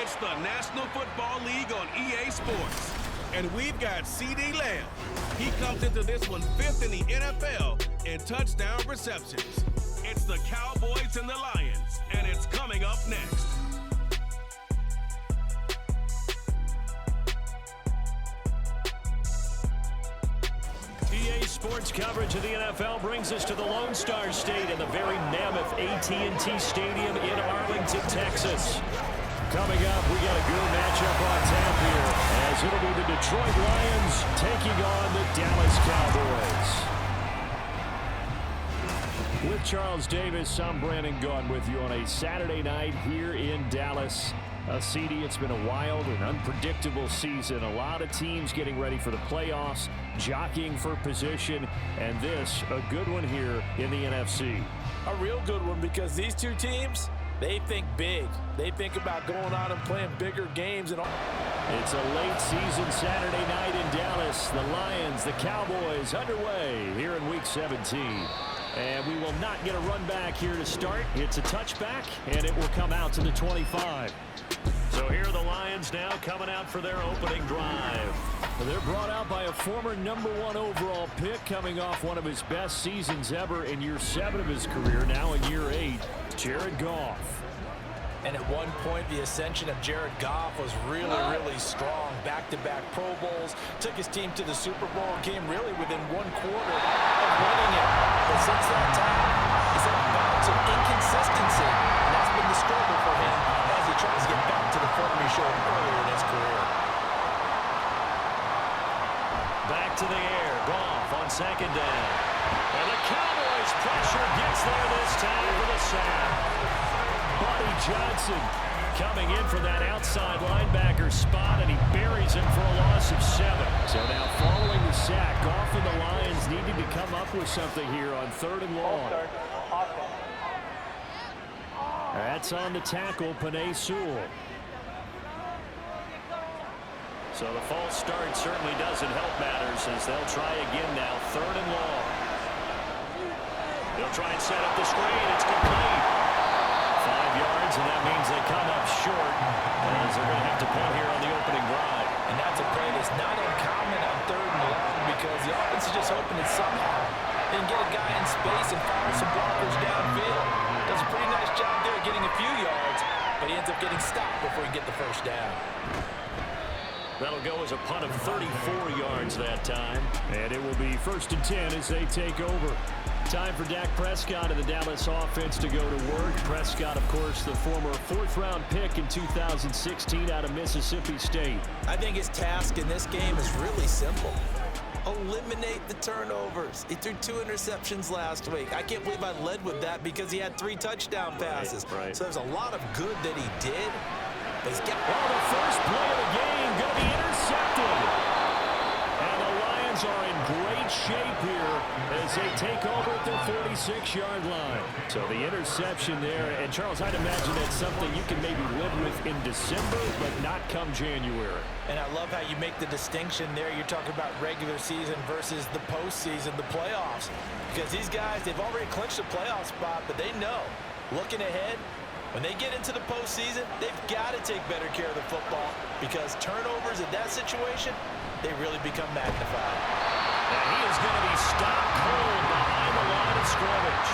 It's the National Football League on EA Sports. And we've got CeeDee Lamb. He comes into this one 5th in the NFL in touchdown receptions. It's the Cowboys and the Lions, and it's coming up next. EA Sports coverage of the NFL brings us to the Lone Star State in the very mammoth AT&T Stadium in Arlington, Texas. Coming up, we got a good matchup on tap here, as it'll be the Detroit Lions taking on the Dallas Cowboys. With Charles Davis, I'm Brandon Gaudin with you on a Saturday night here in Dallas. CeeDee, it's been a wild and unpredictable season. A lot of teams getting ready for the playoffs, jockeying for position, and this, a good one here in the NFC. A real good one, because these two teams, they think big. They think about going out and playing bigger games. And it's a late season Saturday night in Dallas. The Lions, the Cowboys underway here in Week 17. And we will not get a run back here to start. It's a touchback, and it will come out to the 25. So here are the Lions now coming out for their opening drive. They're brought out by a former #1 overall pick, coming off one of his best seasons ever in year 7 of his career, now in year 8, Jared Goff. And at one point, the ascension of Jared Goff was really strong. Back-to-back Pro Bowls, took his team to the Super Bowl, and came really within 1 quarter of winning it. But since that time, he's had bouts of inconsistency. And that's been the struggle for him as he tries to get back to the form he showed earlier in his career. Back to the air, Goff on 2nd down. And the Cowboys pressure gets there this time for the sack. Buddy Johnson coming in for that outside linebacker spot, and he buries him for a loss of 7. So now following the sack, Goff and the Lions needed to come up with something here on 3rd and long. That's on the tackle, Penei Sewell. So the false start certainly doesn't help matters, as they'll try again now, 3rd and long. They'll try and set up the screen. It's complete. 5 yards, and that means they come up short, as they're going to have to punt here on the opening drive. And that's a play that's not uncommon on 3rd and long, because the offense is just hoping that somehow they can get a guy in space and fire some blockers downfield. Does a pretty nice job there getting a few yards, but he ends up getting stopped before he can get the first down. That'll go as a punt of 34 yards that time. And it will be 1st and 10 as they take over. Time for Dak Prescott and the Dallas offense to go to work. Prescott, of course, the former 4th-round pick in 2016 out of Mississippi State. I think his task in this game is really simple. Eliminate the turnovers. He threw 2 interceptions last week. I can't believe I led with that, because he had 3 touchdown passes. Right. So there's a lot of good that he did. But he's got the first play of the game going to be intercepted. And the Lions are in great shape here as they take over at their 46-yard line. So the interception there, and Charles, I'd imagine that's something you can maybe live with in December, but not come January. And I love how you make the distinction there. You're talking about regular season versus the postseason, the playoffs. Because these guys, they've already clinched a playoff spot, but they know, looking ahead, when they get into the postseason, they've got to take better care of the football, because turnovers in that situation, they really become magnified. And he is going to be stopped cold behind the line of scrimmage.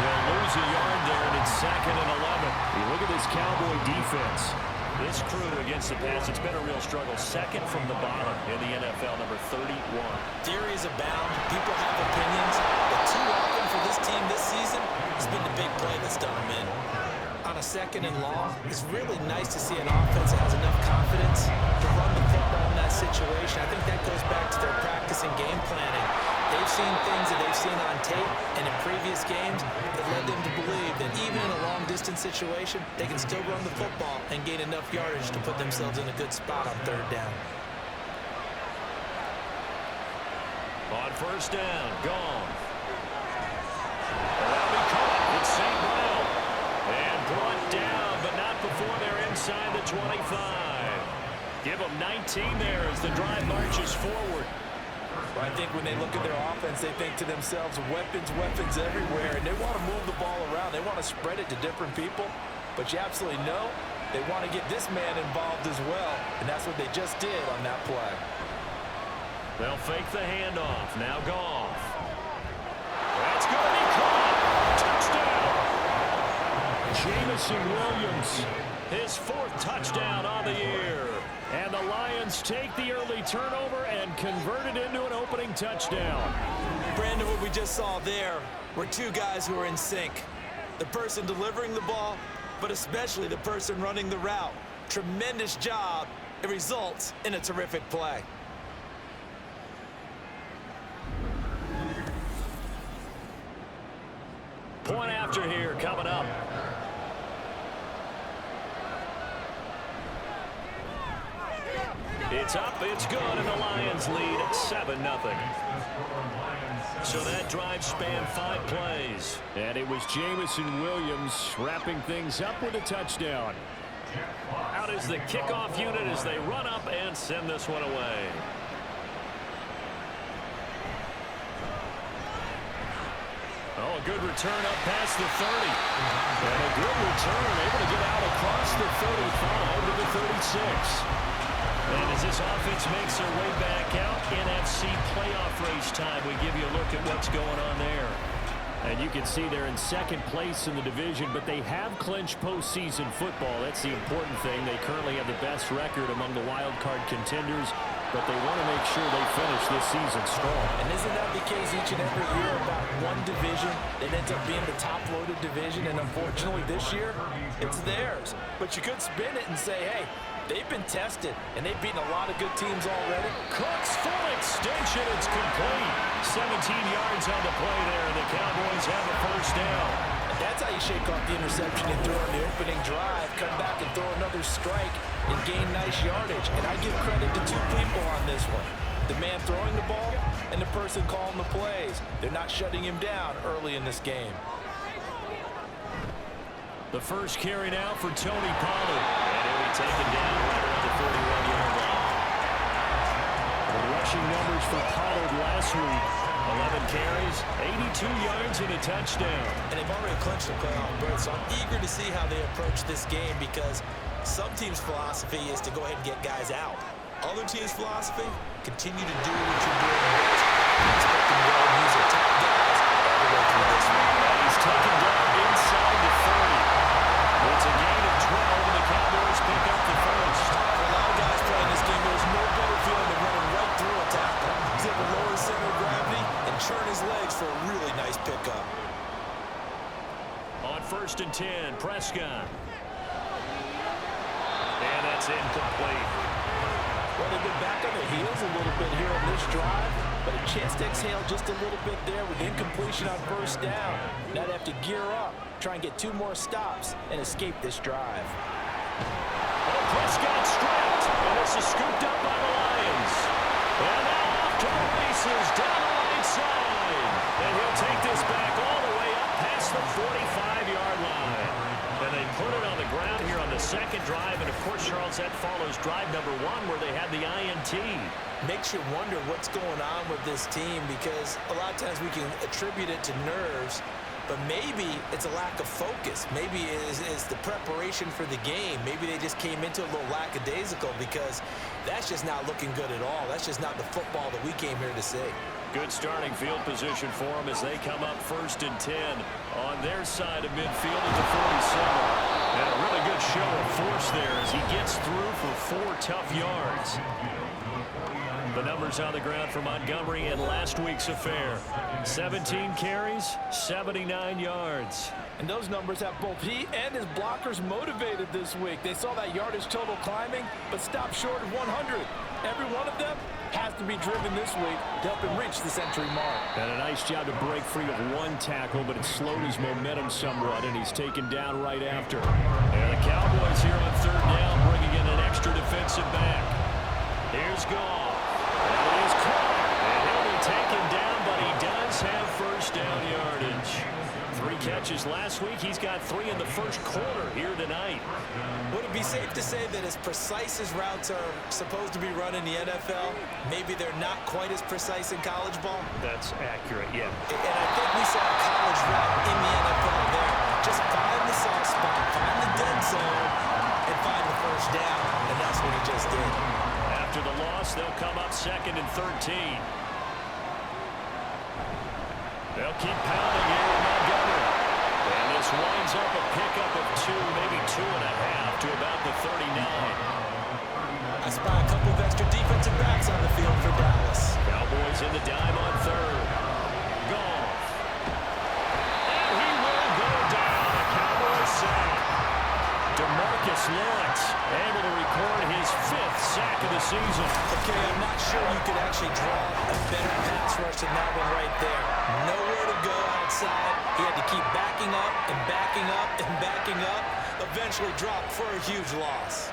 They'll lose a yard there, and it's 2nd and 11. You look at this Cowboy defense. This crew against the pass, it's been a real struggle. 2nd from the bottom in the NFL, number 31. Theories abound. People have opinions. But too often for this team this season, it's been the big play that's done them in. On a 2nd and long, it's really nice to see an offense that has enough confidence to run the football in that situation. I think that goes back to their practice and game planning. They've seen things that they've seen on tape and in previous games that led them to believe that even in a long-distance situation, they can still run the football and gain enough yardage to put themselves in a good spot on 3rd down. On 1st down, gone. That'll be caught. It's St. Brown. And brought down, but not before they're inside the 25. Give them 19 there as the drive marches forward. Well, I think when they look at their offense, they think to themselves, weapons everywhere, and they want to move the ball around. They want to spread it to different people. But you absolutely know they want to get this man involved as well, and that's what they just did on that play. They'll fake the handoff. Now Goff. That's going to be caught. Touchdown. Jamison Williams, his 4th touchdown on the year. And the Lions take the early turnover and convert it into an opening touchdown. Brandon, what we just saw there were two guys who are in sync. The person delivering the ball, but especially the person running the route. Tremendous job. It results in a terrific play. Point after here coming up. It's up, it's good, and the Lions lead 7-0. So that drive spanned 5 plays. And it was Jamison Williams wrapping things up with a touchdown. Out is the kickoff unit as they run up and send this one away. Oh, a good return up past the 30. And a good return, able to get out across the 35 to the 36. And as this offense makes their way back out, NFC playoff race time, we give you a look at what's going on there. And you can see they're in 2nd place in the division, but they have clinched postseason football. That's the important thing. They currently have the best record among the wild card contenders, but they want to make sure they finish this season strong. And isn't that the case each and every year about one division that ends up being the top-loaded division? And unfortunately this year, it's theirs. But you could spin it and say, hey, they've been tested, and they've beaten a lot of good teams already. Cook's full extension, it's complete. 17 yards on the play there, and the Cowboys have a 1st down. And that's how you shake off the interception and throw on the opening drive, come back and throw another strike and gain nice yardage. And I give credit to 2 people on this one. The man throwing the ball and the person calling the plays. They're not shutting him down early in this game. The first carry now for Tony Pollard. And he'll be taken down right around the 41-yard line. The rushing numbers for Pollard last week. 11 carries, 82 yards, and a touchdown. And they've already clinched the playoff berth, so I'm eager to see how they approach this game because some teams' philosophy is to go ahead and get guys out. Other teams' philosophy, continue to do what you're doing best. I expect them to go and use their top guys all the way through this one. And he's taken down inside the 30. It's a gain of 12, and the Cowboys pick up the 1st. For a lot of guys playing this game, there's no better feeling than running right through a tackle. He's able to lower his center of gravity and churn his legs for a really nice pickup. On 1st and 10, Prescott. And that's incomplete. Well, they've been back on their heels a little bit here on this drive, but a chance to exhale just a little bit there with incompletion on 1st down. Now they have to gear up, try and get 2 more stops, and escape this drive. Oh, Prescott strapped, and this is scooped up by the Lions. And now off to the races down the right side. And he'll take this back all the way up past the 45-yard line. And they put it on the ground here on the 2nd drive. And, of course, Charles, that follows drive number 1 where they had the INT. Makes you wonder what's going on with this team because a lot of times we can attribute it to nerves, but maybe it's a lack of focus. Maybe it's the preparation for the game. Maybe they just came into a little lackadaisical because that's just not looking good at all. That's just not the football that we came here to see. Good starting field position for them as they come up 1st and 10 on their side of midfield at the 47. And a really good show of force there as he gets through for 4 tough yards. The numbers on the ground for Montgomery in last week's affair. 17 carries, 79 yards. And those numbers have both he and his blockers motivated this week. They saw that yardage total climbing, but stopped short of 100. Every one of them has to be driven this week to help him reach the century mark. And a nice job to break free of 1 tackle, but it slowed his momentum somewhat, and he's taken down right after. And the Cowboys here on 3rd down, bringing in an extra defensive back. Here's Goff. And it is caught. And he'll be taken down, but he does have 1st down yardage. 3 catches last week. He's got 3 in the 1st quarter here tonight. Would it be safe to say that as precise as routes are supposed to be run in the NFL, maybe they're not quite as precise in college ball? That's accurate, yeah. And I think we saw a college route in the NFL there. Just find the soft spot, find the dead zone, and first down, and that's what he just did. After the loss, they'll come up 2nd and 13. They'll keep pounding here in Montgomery. And this winds up a pickup of 2, maybe 2.5 to about the 39. I spy a couple of extra defensive backs on the field for Dallas. Cowboys in the dime on 3rd. Goff. And he will go down. A Cowboys sack. DeMarcus Lawrence able to record his 5th sack of the season. Okay, I'm not sure you could actually draw a better pass rush than that one right there. Nowhere to go outside. He had to keep backing up and backing up and backing up. Eventually dropped for a huge loss.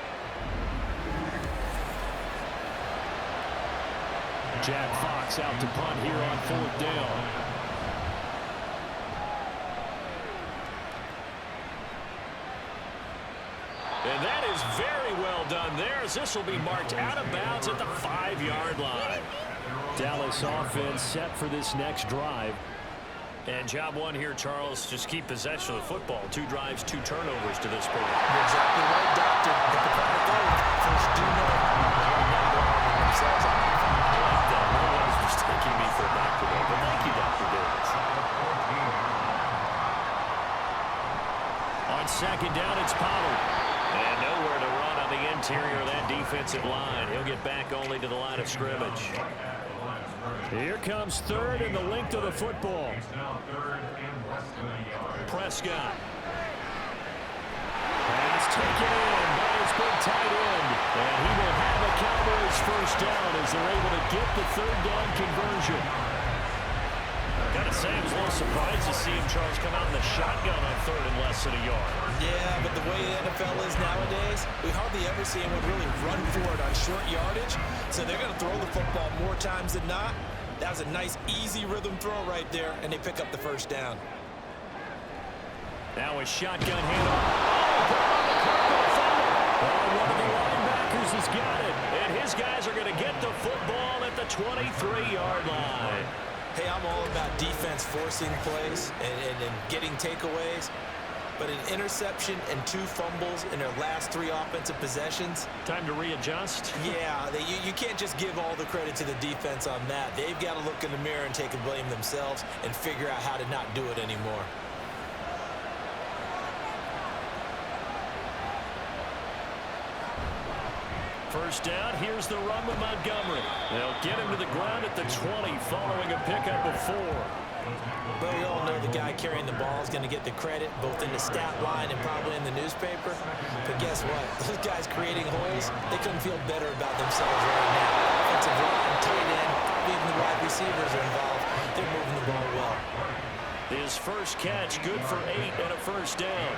Jack Fox out to punt here on 4th down. And that is very well done there, as this will be marked out of bounds at the 5-yard line. Dallas offense set for this next drive. And job one here, Charles, just keep possession of the football. 2 drives, 2 turnovers to this point. You're exactly right, Doctor. But the product goal, first do know. Themselves on the field. I like that. No one is mistaking me for a doctor, though. But thank you, Dr. Davis. On 2nd down, it's Pollard. And nowhere to run on the interior of that defensive line. He'll get back only to the line of scrimmage. Here comes 3rd and the length of the football. Prescott. Pass taken in by his big tight end. And he will have a Cowboys first down as they're able to get the 3rd down conversion. Gotta say, I was a little surprised to see him, Charles, come out in the shotgun on 3rd and less than a yard. Yeah, but the way the NFL is nowadays, we hardly ever see anyone really run for it on short yardage. So they're going to throw the football more times than not. That was a nice, easy rhythm throw right there, and they pick up the first down. Now a shotgun handoff. One of the linebackers has got it. And his guys are going to get the football at the 23-yard line. Hey, I'm all about defense forcing plays and getting takeaways. But an interception and 2 fumbles in their last 3 offensive possessions. Time to readjust. Yeah, you can't just give all the credit to the defense on that. They've got to look in the mirror and take a blame themselves and figure out how to not do it anymore. First down, here's the run with Montgomery. They'll get him to the ground at the 20 following a pickup of 4. But we all know the guy carrying the ball is going to get the credit both in the stat line and probably in the newspaper. But guess what? Those guys creating holes, they couldn't feel better about themselves right now. Offensive line, tight end, even the wide receivers are involved. They're moving the ball well. His first catch, good for 8 and a first down.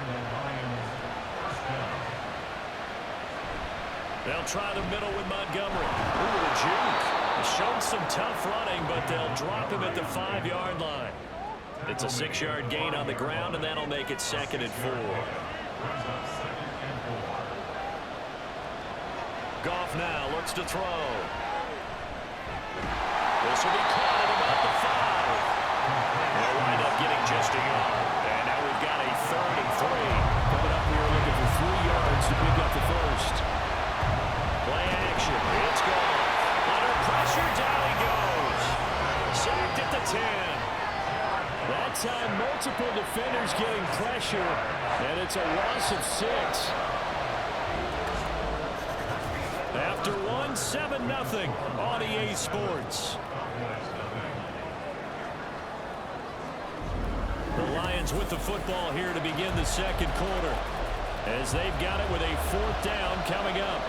They'll try the middle with Montgomery. Ooh, the juke. He's shown some tough running, but they'll drop him at the 5-yard line. It's a 6-yard gain on the ground, and that'll make it 2nd and 4. Goff now looks to throw. This will be caught at about the 5. They'll wind up getting just a yard. And now we've got a 3rd and 3. Coming up, we are looking for 3 yards to pick up the first. Play action. It's gone. Under pressure, down he goes. Sacked at the 10. That time, multiple defenders getting pressure, and it's a loss of 6. After 1, 7-0 on EA Sports. The Lions with the football here to begin the 2nd quarter, as they've got it with a 4th down coming up.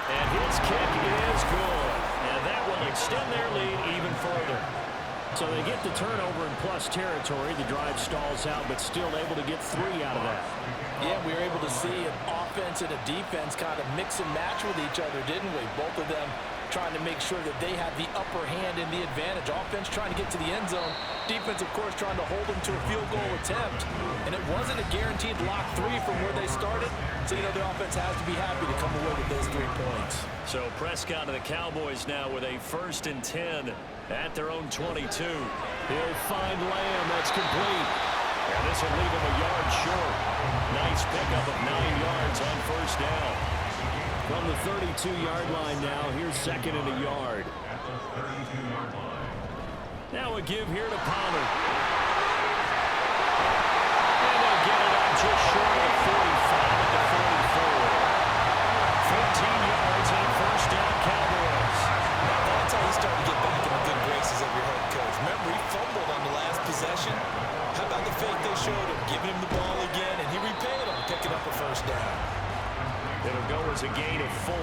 And his kick is good. And that will extend their lead even further. So they get the turnover in plus territory. The drive stalls out, but still able to get 3 out of that. Yeah, we were able to see an offense and a defense kind of mix and match with each other, didn't we? Both of them trying to make sure that they have the upper hand and the advantage. Offense trying to get to the end zone. Defense, of course, trying to hold them to a field goal attempt. And it wasn't a guaranteed lock 3 from where they started. So, you know, the offense has to be happy to come away with those 3 points. So Prescott and the Cowboys now with a 1st and 10 at their own 22. He'll find Lamb. That's complete. And this will leave him a yard short. Nice pickup of 9 yards on first down. From the 32-yard line now, here's second and a yard. Now a give here to Pollard. And they'll get it out just short of 45 at the 44. 14 yards on first down, Cowboys. Now that's how you start to get back in the good graces of your head coach. Remember, he fumbled on the last possession. How about the fake they showed him, giving him the ball again, and he repaid him, picking up a first down. It'll go as a gain of 4,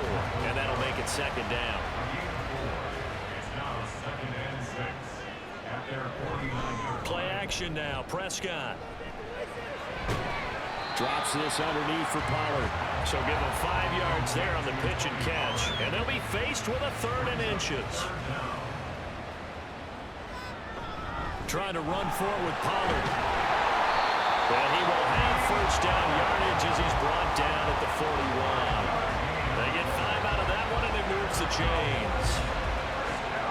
and that'll make it second down. Play action now. Prescott drops this underneath for Pollard. So give him 5 yards there on the pitch and catch. And they'll be faced with a 3rd and inches. Trying to run forward with Pollard. And he will have first down yardage as he's brought down at the 41. They get 5 out of that one, and it moves the chains.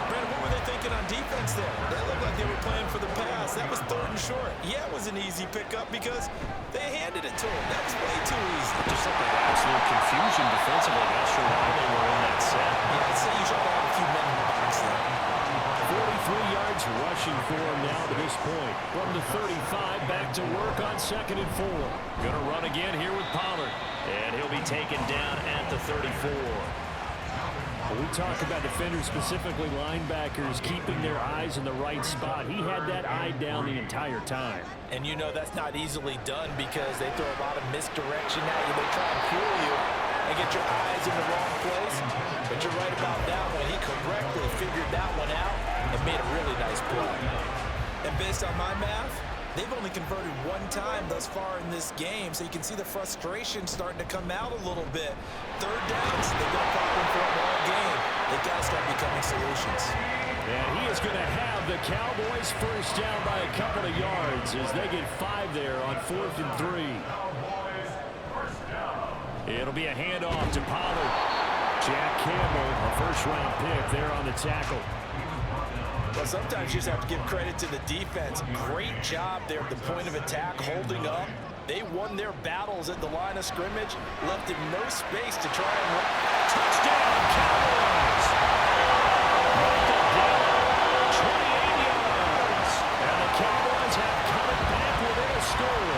Brandon, what were they thinking on defense there? They looked like they were playing for the pass. That was 3rd and short. Yeah, it was an easy pickup because they handed it to him. That was way too easy. Just looked like absolute confusion defensively. Not sure why they were in that set. Yeah, I'd say you should have a few men in the box there. 43 yards rushing for him now to this point. From the 35, back to work on 2nd and 4. Gonna run again here with Pollard. And he'll be taken down at the 34. When we talk about defenders, specifically linebackers, keeping their eyes in the right spot, he had that eye down the entire time. And you know that's not easily done because they throw a lot of misdirection at you. They try and fool you and get your eyes in the wrong place. But you're right about that one. He correctly figured that one out and made a really nice play. And based on my math, they've only converted 1 time thus far in this game, so you can see the frustration starting to come out a little bit. 3rd downs, they've been a problem for them all game. They've got to start becoming solutions. And he is going to have the Cowboys first down by a couple of yards as they get 5 there on 4th and 3. It'll be a handoff to Pollard. Jack Campbell, a first-round pick there on the tackle. Well, sometimes you just have to give credit to the defense. Great job there at the point of attack, holding up. They won their battles at the line of scrimmage, left him no space to try and run. Touchdown, Cowboys! 28 yards. And the Cowboys have coming back within a score.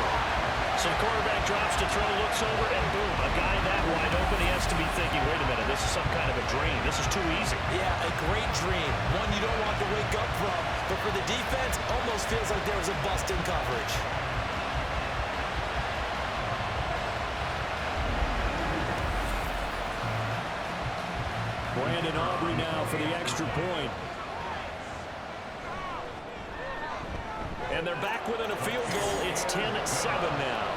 So the quarterback drops to throw, looks over, and boom, a guy that wide open, he has to be thinking, wait a minute, this is some kind of a dream. This is too easy. Yeah, a great dream. One you don't want to wake up from. But for the defense, almost feels like there was a bust in coverage. Brandon Aubrey now for the extra point. And they're back within a field goal. It's 10-7 now.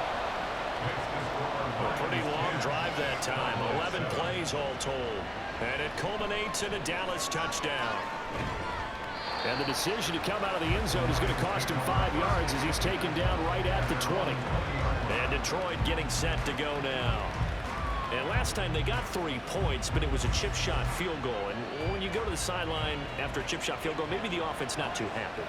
A pretty long drive that time. 11 plays all told. And it culminates in a Dallas touchdown. And the decision to come out of the end zone is going to cost him 5 yards as he's taken down right at the 20. And Detroit getting set to go now. And last time they got 3 points, but it was a chip shot field goal. And when you go to the sideline after a chip shot field goal, maybe the offense not too happy.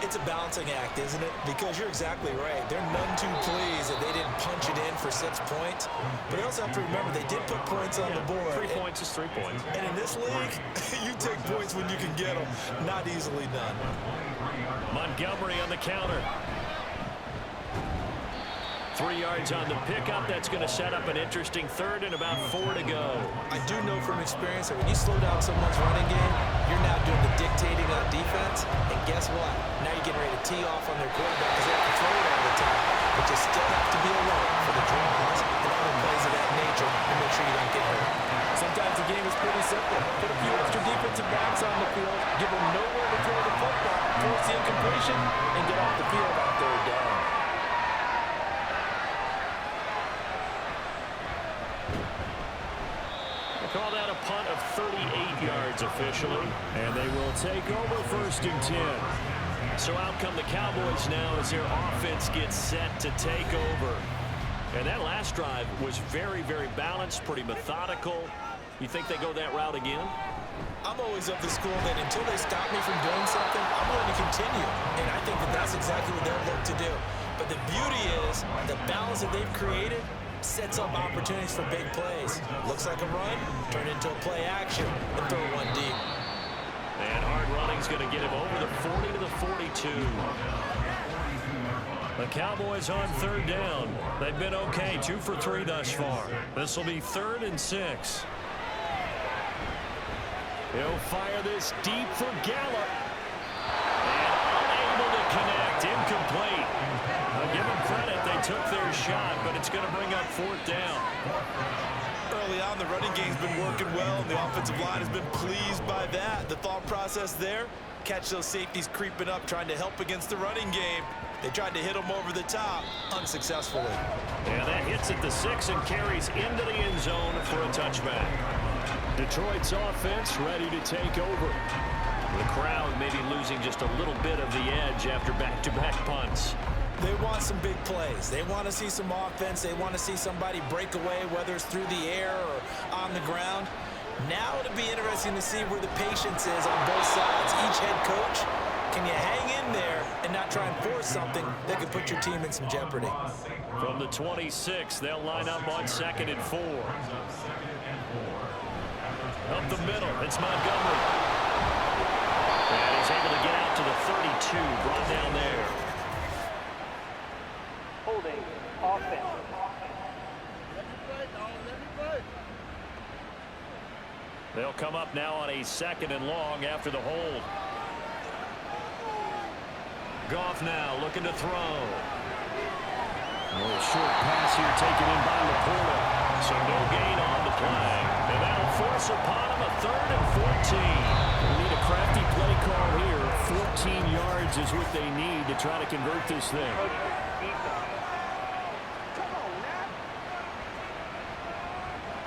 It's a balancing act, isn't it? Because you're exactly right. They're none too pleased that they didn't punch it in for 6 points. But you also have to remember they did put points on the board. 3 points is 3 points. And in this league, you take points when you can get them. Not easily done. Montgomery on the counter. 3 yards on the pickup. That's going to set up an interesting 3rd and about 4 to go. I do know from experience that when you slow down someone's running game, you're now doing the dictating on defense. And guess what? Now you're getting ready to tee off on their quarterback because they have to throw it all the time. But you still have to be alert for the draws and other plays of that nature to make sure you don't get hurt. Sometimes the game is pretty simple. Put a few extra defensive backs on the field, give them nowhere to throw the football, force the incompletion, and get off the field on 3rd down. Call that a punt of 38 yards officially. And they will take over 1st and 10. So out come the Cowboys now as their offense gets set to take over. And that last drive was very, very balanced, pretty methodical. You think they go that route again? I'm always of the school that until they stop me from doing something, I'm going to continue. And I think that that's exactly what they'll look to do. But the beauty is the balance that they've created sets up opportunities for big plays. Looks like a run, turn into a play action, and throw one deep. And hard running's going to get him over the 40 to the 42. The Cowboys on third down. They've been okay, 2 for 3 thus far. This will be 3rd and 6. He'll fire this deep for Gallup. And unable to connect, incomplete. I'll give them credit, they took their shot, but it's going to bring up 4th down. Early on, the running game's been working well, and the offensive line has been pleased by that. The thought process there, catch those safeties creeping up, trying to help against the running game. They tried to hit them over the top, unsuccessfully. And that hits at the 6 and carries into the end zone for a touchback. Detroit's offense ready to take over. The crowd maybe losing just a little bit of the edge after back-to-back punts. They want some big plays. They want to see some offense. They want to see somebody break away, whether it's through the air or on the ground. Now it'll be interesting to see where the patience is on both sides. Each head coach, can you hang in there and not try and force something that could put your team in some jeopardy? From the 26, they'll line up on 2nd and 4. Up the middle, it's Montgomery. And he's able to get out to the 32, brought down there. Holding offense. They'll come up now on a 2nd and long after the hold. Goff now looking to throw. A little short pass here taken in by Laporta. So no gain on the play. And that'll force upon him a 3rd and 14. They need a crafty play call here. 14 yards is what they need to try to convert this thing.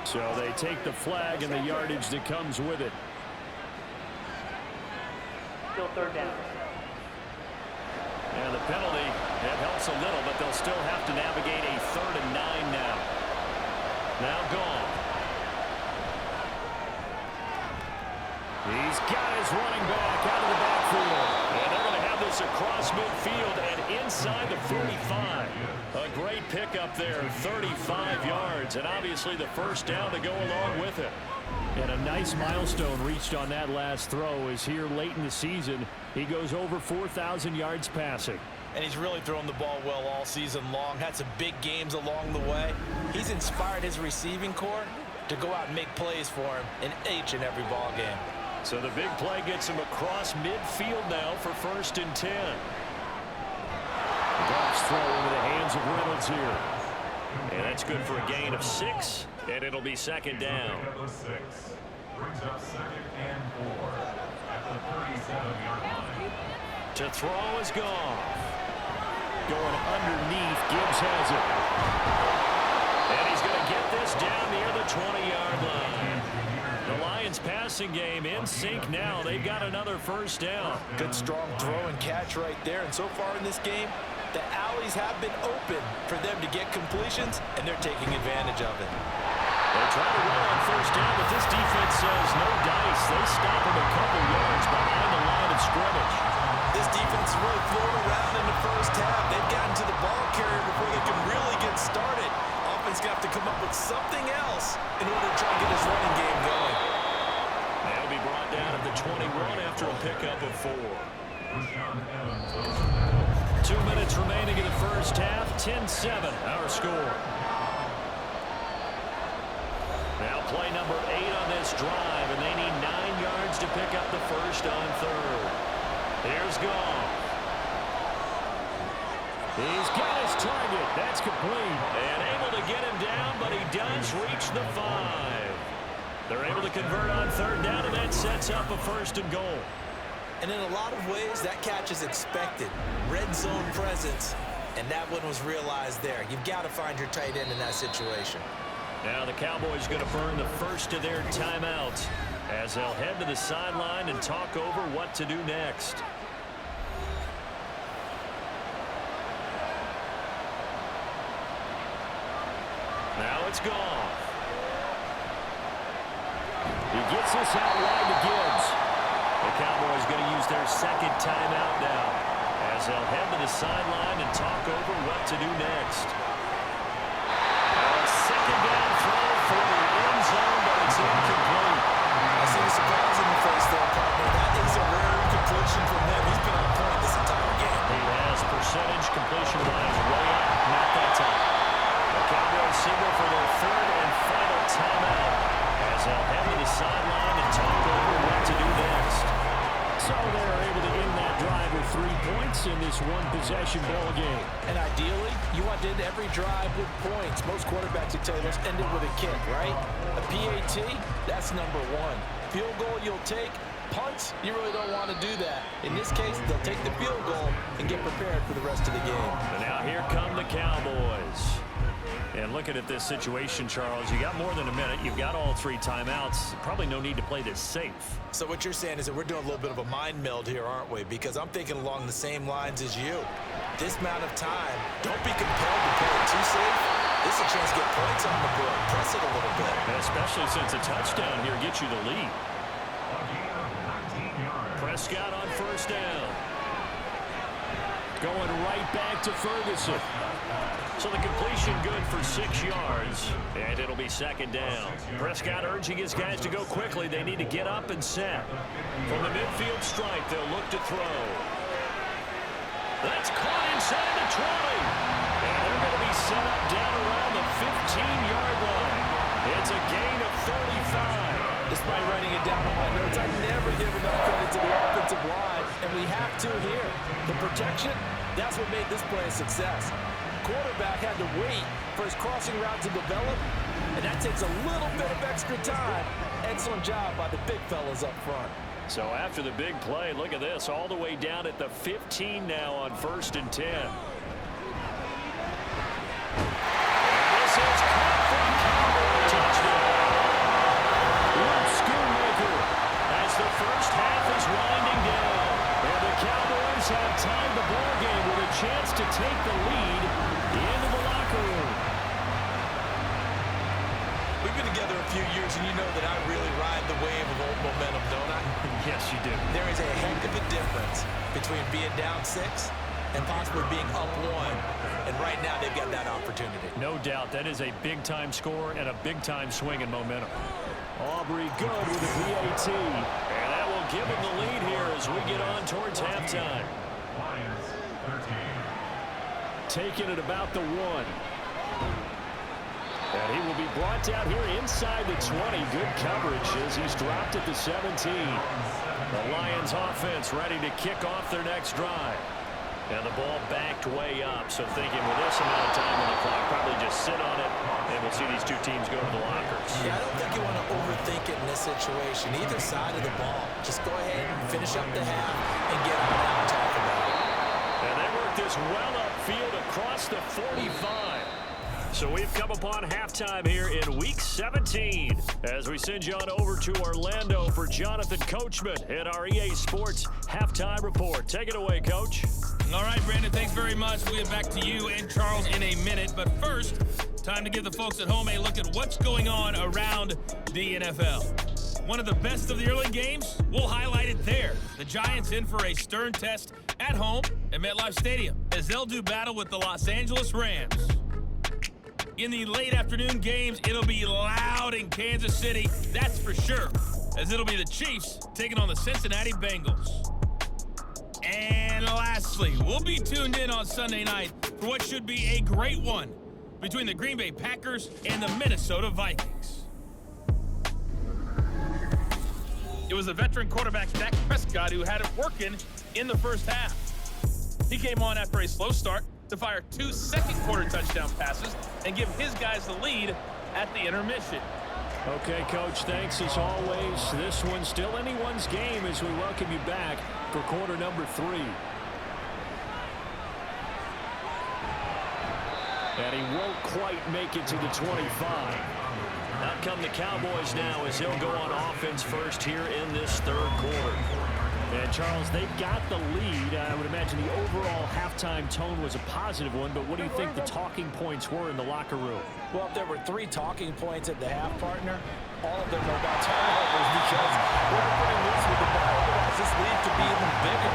So they take the flag and the yardage that comes with it. Still 3rd down. And the penalty, that helps a little, but they'll still have to navigate a 3rd and 9 now. Now gone. He's got his running back out of the backfield. And they're going to have this across midfield and inside the 45. A great pickup there, 35 yards, and obviously the first down to go along with it. And a nice milestone reached on that last throw is here late in the season. He goes over 4,000 yards passing. And he's really thrown the ball well all season long. Had some big games along the way. He's inspired his receiving corps to go out and make plays for him in each and every ball game. So the big play gets him across midfield now for 1st and 10. Goff's throw into the hands of Reynolds here. And that's good for a gain of 6, and it'll be 2nd down. Brings up 2nd and 4 at the 37-yard line. To throw is Goff. Going underneath, Gibbs has it. And he's going to get this down near the 20-yard line. The Lions passing game in sync now. They've got another 1st down. Good strong throw and catch right there. And so far in this game, the alleys have been open for them to get completions, and they're taking advantage of it. They try to run on 1st down, but this defense says no dice. They stop him a couple yards behind the line of scrimmage. This defense really floated around in the first half. They've gotten to the ball carrier before they can really get started. Offense going to have to come up with something else in order to try to get his running game going. They'll be brought down at the 21 after a pickup of 4. 2 minutes remaining in the first half. 10-7 our score. Now play number 8 on this drive, and they need 9 yards to pick up the first on 3rd. Here's Goff. He's got his target. That's complete. And able to get him down, but he does reach the 5. They're able to convert on 3rd down, and that sets up a 1st and goal. And in a lot of ways, that catch is expected. Red zone presence, and that one was realized there. You've got to find your tight end in that situation. Now the Cowboys going to burn the first of their timeouts as they'll head to the sideline and talk over what to do next. Now it's Goff. He gets this out wide to Gibbs. The Cowboys going to use their 2nd timeout now as they'll head to the sideline and talk over what to do next. Second down throw for the end zone, but it's incomplete. I see the surprise in the face there, partner. That is a rare completion from him. He's been on point this entire game. He has percentage completion-wise way up, not that time. The Cowboys signal for their third and final timeout as they'll head to the sideline and talk over what to do next. So they're able to end that drive with 3 points in this one-possession ball game. And ideally, you want to end every drive with points. Most quarterbacks would tell you, let's end it with a kick, right? A PAT, that's number one. Field goal you'll take. Punts, you really don't want to do that. In this case, they'll take the field goal and get prepared for the rest of the game. And now here come the Cowboys. And looking at this situation, Charles, you got more than a minute. You've got all 3 timeouts. Probably no need to play this safe. So what you're saying is that we're doing a little bit of a mind meld here, aren't we? Because I'm thinking along the same lines as you. This amount of time, don't be compelled to play it too safe. This is a chance to get points on the board. Press it a little bit. And especially since a touchdown here gets you the lead. Prescott on first down. Going right back to Ferguson. So the completion good for 6 yards, and it'll be second down. Prescott urging his guys to go quickly. They need to get up and set. From the midfield stripe, they'll look to throw. That's caught inside the 20. And they're going to be set up down around the 15-yard line. It's a gain of 35. Despite writing it down on my notes, I never give enough credit to the offensive line, and we have to here. The protection, that's what made this play a success. Quarterback had to wait for his crossing route to develop, and that takes a little bit of extra time. Excellent job by the big fellas up front. So after the big play, look at this, all the way down at the 15 now on 1st and 10. This is caught for the Cowboys. Touchdown. Luke Schoonmaker as the first half is winding down. And the Cowboys have tied the ball game with a chance to take the lead into the locker room. We've been together a few years, and you know that I really ride the wave of old momentum, don't I? Yes, you do. There is a heck of a difference between being down 6 and possibly being up 1. And right now, they've got that opportunity. No doubt. That is a big-time score and a big-time swing in momentum. Aubrey good with the PAT. And that will give him the lead here as we get on towards halftime. Lions 13. Taking it about the 1. And he will be brought down here inside the 20. Good coverage as he's dropped at the 17. The Lions offense ready to kick off their next drive. And the ball backed way up. So thinking with this amount of time on the clock, probably just sit on it, and we'll see these two teams go to the lockers. Yeah, I don't think you want to overthink it in this situation. Either side of the ball. Just go ahead and finish up the half and get on out and talk about it. And they work this well upfield across the 45. So we've come upon halftime here in Week 17 as we send you on over to Orlando for Jonathan Coachman at our EA Sports Halftime Report. Take it away, Coach. All right, Brandon, thanks very much. We'll get back to you and Charles in a minute. But first, time to give the folks at home a look at what's going on around the NFL. One of the best of the early games, we'll highlight it there. The Giants in for a stern test at home at MetLife Stadium as they'll do battle with the Los Angeles Rams. In the late afternoon games, it'll be loud in Kansas City, that's for sure, as it'll be the Chiefs taking on the Cincinnati Bengals. And lastly, we'll be tuned in on Sunday night for what should be a great one between the Green Bay Packers and the Minnesota Vikings. It was the veteran quarterback Dak Prescott who had it working in the first half. He came on after a slow start to fire 2 second-quarter touchdown passes and give his guys the lead at the intermission. Okay, Coach, thanks as always. This one's still anyone's game as we welcome you back for quarter number 3. And he won't quite make it to the 25. Out come the Cowboys now as they'll go on offense first here in this third quarter. And, Charles, they've got the lead. I would imagine the overall halftime tone was a positive one, but what do you think the talking points were in the locker room? Well, if there were 3 talking points at the half, partner, all of them were about turnovers because we're pretty loose with the ball. Otherwise, this lead could be even bigger.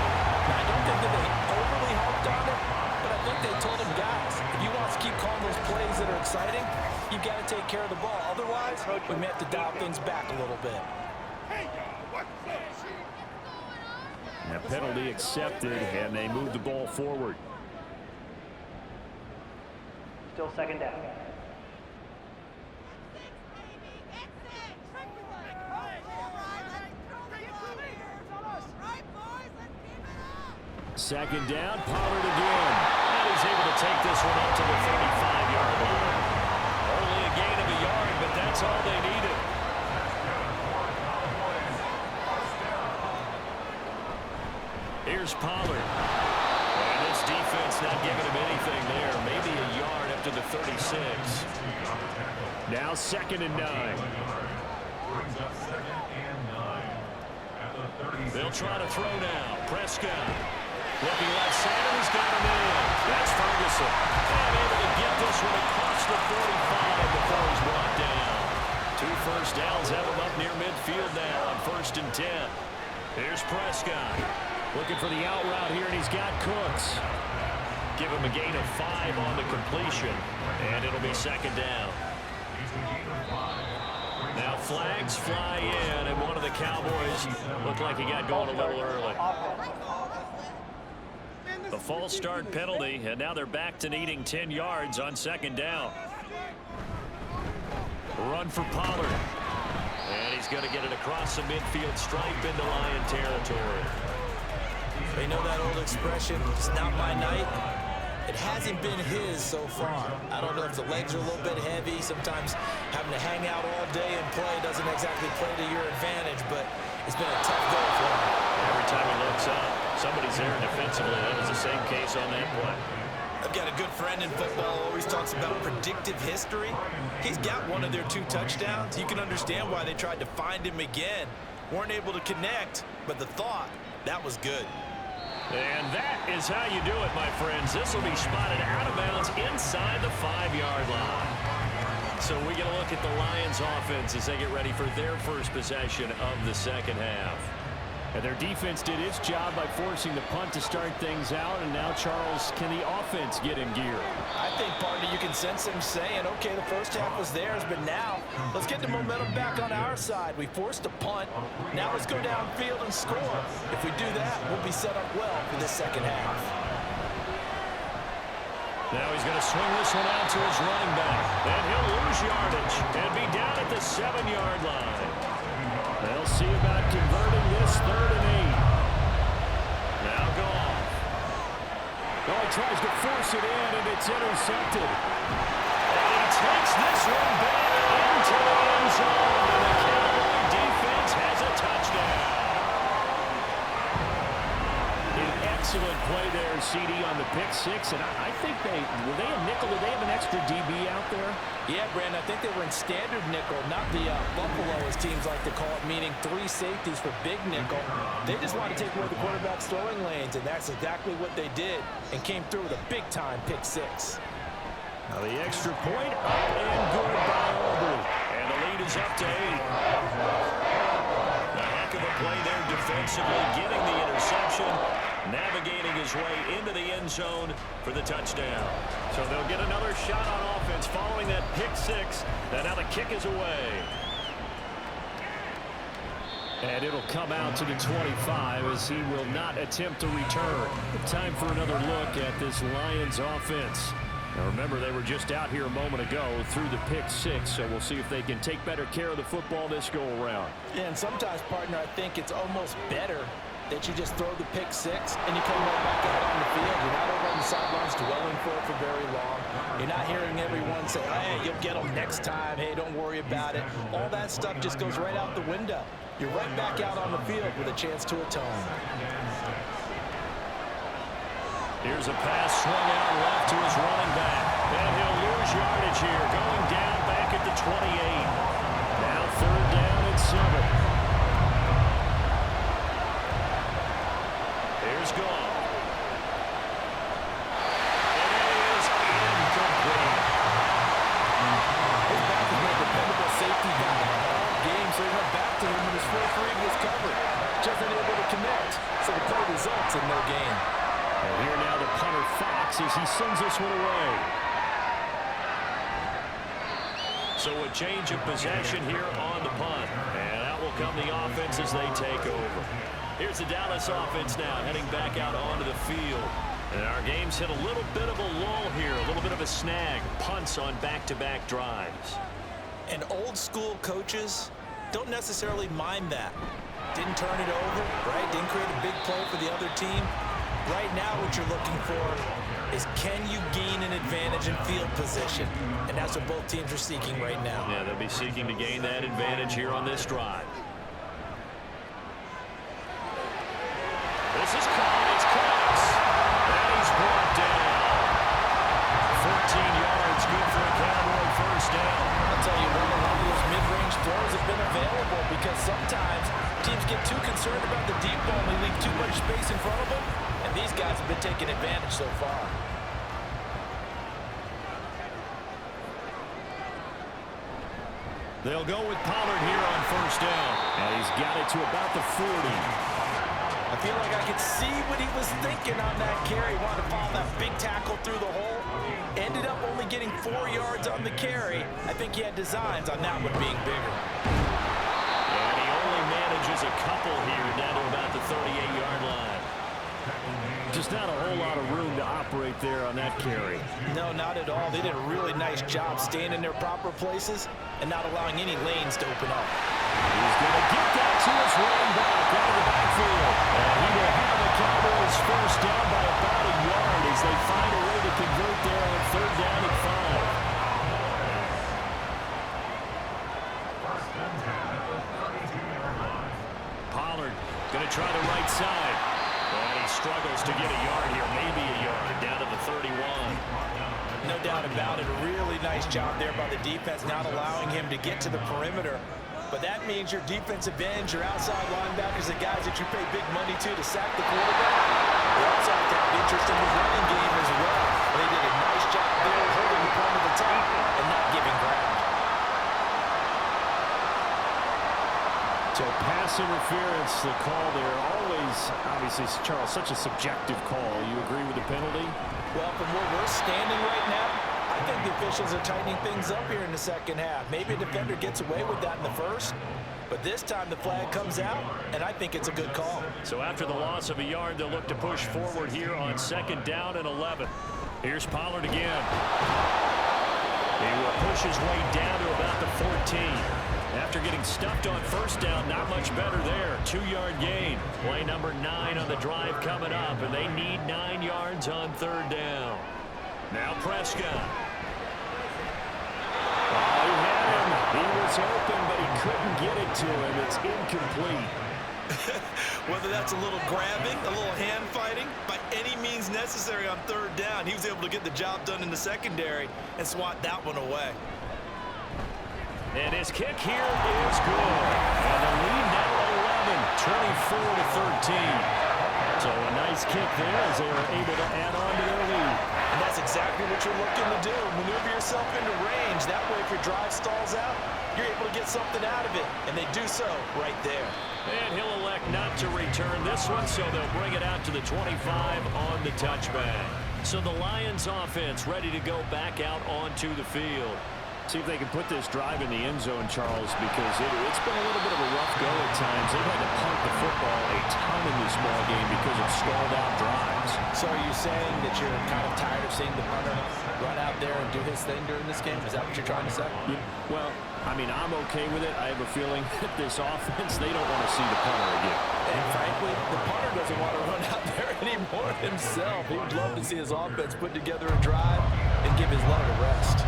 I don't think that they overly harped on it, but I think they told them, guys, we've got to take care of the ball. Otherwise, we may have to dial things back a little bit. A penalty accepted, and they move the ball forward. Still second down. Second down, Pollard again. And he's able to take this one up to the 35-yard line. Only a gain of a yard, but that's all they needed. Here's Pollard. And this defense not giving him anything there. Maybe a yard up to the 36. Now 2nd and 9. Brings up 2nd and 9 at the 37. They'll try to throw now. Prescott. Looking left side, and he's got him in. That's Ferguson. And able to get this one across the 45 before he's brought down. 2 first downs have him up near midfield now on 1st and 10. Here's Prescott. Looking for the out route here, and he's got Cooks. Give him a gain of 5 on the completion, and it'll be 2nd down. Now flags fly in, and one of the Cowboys looked like he got going a little early. A false start penalty, and now they're back to needing 10 yards on 2nd down. Run for Pollard. And he's going to get it across the midfield stripe into Lion territory. You know that old expression, it's not my night? It hasn't been his so far. I don't know if the legs are a little bit heavy. Sometimes having to hang out all day and play doesn't exactly play to your advantage, but it's been a tough go for him. Every time he looks up, somebody's there defensively. That was the same case on that play. I've got a good friend in football, always talks about predictive history. He's got one of their 2 touchdowns. You can understand why they tried to find him again. Weren't able to connect, but the thought, that was good. And that is how you do it, my friends. This will be spotted out of bounds inside the 5-yard line. So we get a look at the Lions offense as they get ready for their first possession of the 2nd half. And their defense did its job by forcing the punt to start things out. And now, Charles, can the offense get in gear? I think, partner, you can sense them saying, okay, the first half was theirs, but now let's get the momentum back on our side. We forced a punt. Now let's go downfield and score. If we do that, we'll be set up well for this 2nd half. Now he's going to swing this one out to his running back. And he'll lose yardage and be down at the 7-yard line. They'll see about converting this 3rd and 8. Now Goff. Oh, he tries to force it in, and it's intercepted. And he takes this one back into the end zone, and the Cowboy defense has a touchdown. An excellent play there, CD, on the pick 6, and I think were they a nickel? Did they have an extra DB out there? Yeah, Brandon, I think they were in standard nickel, not the Buffalo, as teams like to call it, meaning 3 safeties for big nickel. They just want to take away the quarterback's throwing lanes, and that's exactly what they did, and came through with a big-time pick 6. Now the extra point up and good by Aubrey. And the lead is up to 8. A heck of a play there defensively, getting the interception, navigating his way into the end zone for the touchdown. So they'll get another shot on offense following that pick 6. And now the kick is away. And it'll come out to the 25 as he will not attempt to return. Time for another look at this Lions offense. Now remember, they were just out here a moment ago through the pick 6, so we'll see if they can take better care of the football this go-around. Yeah, and sometimes, partner, I think it's almost better that you just throw the pick 6 and you come right back out on the field. You're not over on the sidelines dwelling for it for very long. You're not hearing everyone say, hey, you'll get them next time. Hey, don't worry about it. All that stuff just goes right out the window. You're right back out on the field with a chance to atone. Here's a pass swung out left to his running back. And he'll lose yardage here, going down back at the 28. Now 3rd down and 7. Here's Goff. And it is incomplete. His back has been a dependable safety guy all game, so he went back to him in his 4 previous coverage. Just unable to connect, so the play results in no gain. And here now the punter Fox as he sends this one away. So a change of possession here on the punt. And out will come the offense as they take over. Here's the Dallas offense now heading back out onto the field. And our game's hit a little bit of a lull here, a little bit of a snag. Punts on back-to-back drives. And old school coaches don't necessarily mind that. Didn't turn it over, right? Didn't create a big play for the other team. Right now what you're looking for is can you gain an advantage in field position? And that's what both teams are seeking right now. Yeah, they'll be seeking to gain that advantage here on this drive. This is caught. It's close. And he's brought down. 14 yards, good for a Cowboy first down. I'll tell you what, a lot of those mid-range throws have been available because sometimes teams get too concerned about the deep ball and they leave too much space in front of them. And these guys have been taking advantage so far. They'll go with Pollard here on first down. And he's got it to about the 40. I feel like I could see what he was thinking on that carry. Wanted to follow that big tackle through the hole. Ended up only getting 4 yards on the carry. I think he had designs on that one being bigger. And he only manages a couple here down to about the 38-yard line. Just not a whole lot of room to operate there on that carry. No, not at all. They did a really nice job staying in their proper places and not allowing any lanes to open up. He's going to get that to his running back out of the backfield. And he will have the Cowboys first down by about a yard as they find a way to convert there on third down and 5. Pollard going to try the right side. And he struggles to get a yard here, maybe a yard, down to the 31. No doubt about it. A really nice job there by the defense, not allowing him to get to the perimeter. But that means your defensive ends, your outside linebackers, the guys that you pay big money to sack the quarterback, they also have to have interest in the running game as well. They did a nice job there holding the point of the top and not giving ground. So pass interference, the call there. Always, obviously, Charles, such a subjective call. You agree with the penalty? Well, from where we're standing right now, I think the officials are tightening things up here in the second half. Maybe a defender gets away with that in the first, but this time the flag comes out, and I think it's a good call. So after the loss of a yard, they'll look to push forward here on second down and 11. Here's Pollard again. He will push his way down to about the 14. After getting stuffed on first down, not much better there. 2-yard gain. Play number 9 on the drive coming up, and they need 9 yards on third down. Now Prescott. Oh, he had him. He was open, but he couldn't get it to him. It's incomplete. Whether that's a little grabbing, a little hand fighting, by any means necessary on third down, he was able to get the job done in the secondary and swat that one away. And his kick here is good. And the lead now 11, 24-13. So a nice kick there as they were able to add on to their lead. And that's exactly what you're looking to do. Maneuver yourself into range. That way, if your drive stalls out, you're able to get something out of it. And they do so right there. And he'll elect not to return this one, so they'll bring it out to the 25 on the touchback. So the Lions offense ready to go back out onto the field. See if they can put this drive in the end zone, Charles, because it's been a little bit of a rough go at times. They've had to punt the football a ton in this ball game because of stalled-out drives. So are you saying that you're kind of tired of seeing the punter run out there and do his thing during this game? Is that what you're trying to say? Yeah, well, I mean, I'm okay with it. I have a feeling that this offense, they don't want to see the punter again. And frankly, the punter doesn't want to run out there anymore himself. He would love to see his offense put together a drive and give his leg a rest.